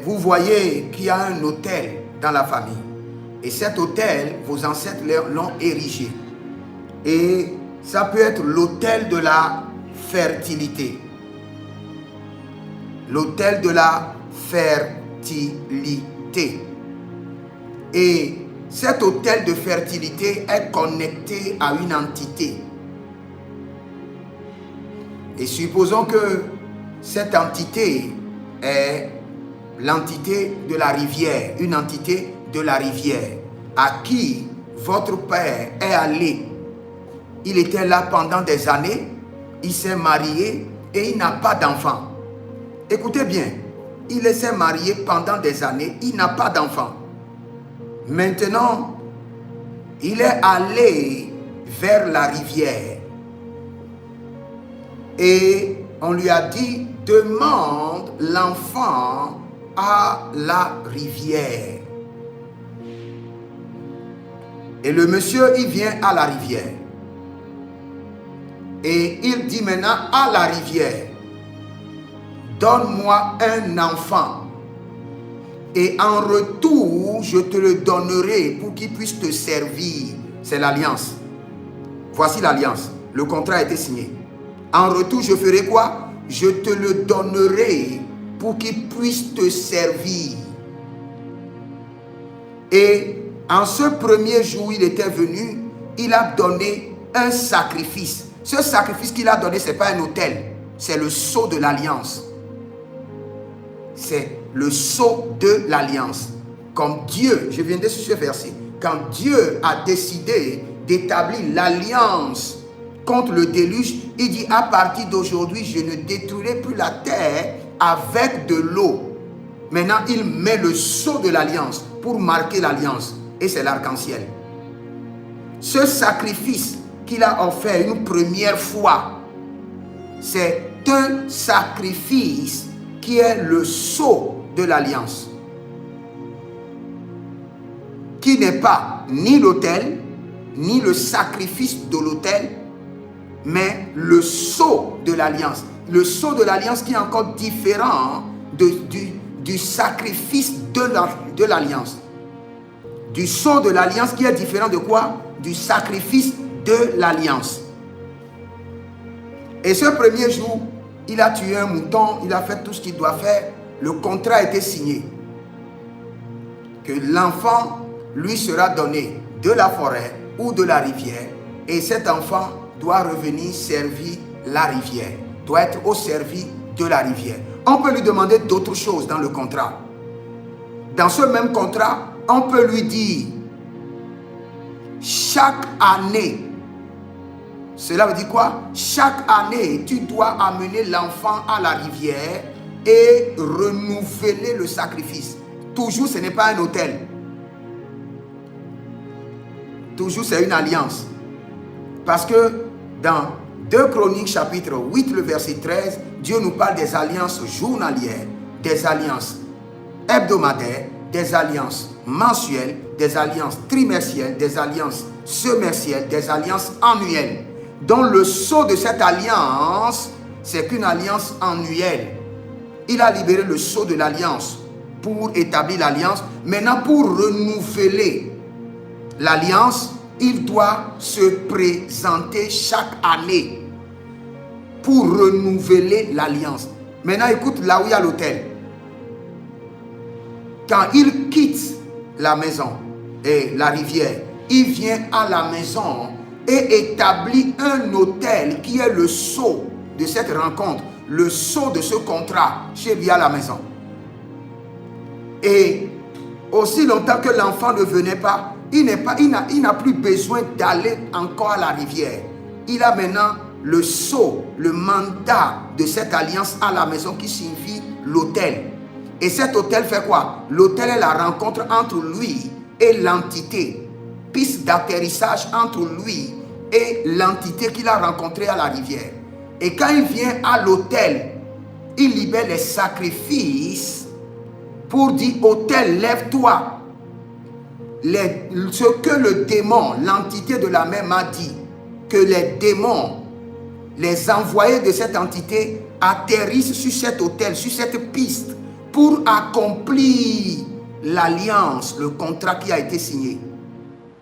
vous voyez qu'il y a un autel dans la famille. Et cet autel, vos ancêtres l'ont érigé. Et ça peut être l'autel de la fertilité. L'autel de la fertilité. Et cet autel de fertilité est connecté à une entité. Et supposons que cette entité est l'entité de la rivière, une entité de la rivière, à qui votre père est allé. Il était là pendant des années, il s'est marié et il n'a pas d'enfant. Écoutez bien, il s'est marié pendant des années, il n'a pas d'enfant. Maintenant, il est allé vers la rivière et on lui a dit, demande l'enfant à la rivière. Et le monsieur, il vient à la rivière. Et il dit maintenant à la rivière, donne-moi un enfant. Et en retour, je te le donnerai pour qu'il puisse te servir. C'est l'alliance. Voici l'alliance. Le contrat a été signé. En retour, je ferai quoi? Je te le donnerai pour qu'il puisse te servir. Et en ce premier jour, il était venu, il a donné un sacrifice. Ce sacrifice qu'il a donné, ce n'est pas un autel, c'est le sceau de l'alliance. C'est le sceau de l'alliance. Comme Dieu, je viens de sur ce verset, quand Dieu a décidé d'établir l'alliance contre le déluge, il dit à partir d'aujourd'hui, je ne détruirai plus la terre avec de l'eau. Maintenant, il met le sceau de l'alliance pour marquer l'alliance. Et c'est l'arc-en-ciel. Ce sacrifice qu'il a offert une première fois, c'est un sacrifice qui est le sceau de l'alliance. Qui n'est pas ni l'autel, ni le sacrifice de l'autel, mais le sceau de l'alliance. Le sceau de l'alliance qui est encore différent du sacrifice de l'alliance. Du sceau de l'alliance qui est différent de quoi? Du sacrifice de l'alliance. Et ce premier jour, il a tué un mouton, il a fait tout ce qu'il doit faire. Le contrat a été signé. Que l'enfant lui sera donné de la forêt ou de la rivière. Et cet enfant doit revenir servir la rivière. Doit être au service de la rivière. On peut lui demander d'autres choses dans le contrat. Dans ce même contrat, on peut lui dire, chaque année, cela veut dire quoi? Chaque année, tu dois amener l'enfant à la rivière et renouveler le sacrifice. Toujours, ce n'est pas un autel. Toujours, c'est une alliance. Parce que dans 2 Chroniques chapitre 8, le verset 13, Dieu nous parle des alliances journalières, des alliances hebdomadaires, des alliances mensuelles, des alliances trimestrielles, des alliances semestrielles, des alliances annuelles. Dont le sceau de cette alliance, c'est qu'une alliance annuelle. Il a libéré le sceau de l'alliance pour établir l'alliance. Maintenant, pour renouveler l'alliance, il doit se présenter chaque année pour renouveler l'alliance. Maintenant, écoute là où il y a l'autel. Quand il quitte la maison et la rivière, il vient à la maison et établit un autel qui est le sceau de cette rencontre, le sceau de ce contrat chez lui à la maison. Et aussi longtemps que l'enfant ne venait pas, il n'a plus besoin d'aller encore à la rivière. Il a maintenant le sceau, le mandat de cette alliance à la maison qui signifie l'autel. Et cet autel fait quoi? L'autel est la rencontre entre lui et l'entité. Piste d'atterrissage entre lui et l'entité qu'il a rencontrée à la rivière. Et quand il vient à l'autel, il libère les sacrifices pour dire, autel, lève-toi. Ce que le démon, l'entité de la mer m'a dit, que les démons, les envoyés de cette entité atterrissent sur cet autel, sur cette piste, pour accomplir l'alliance, le contrat qui a été signé.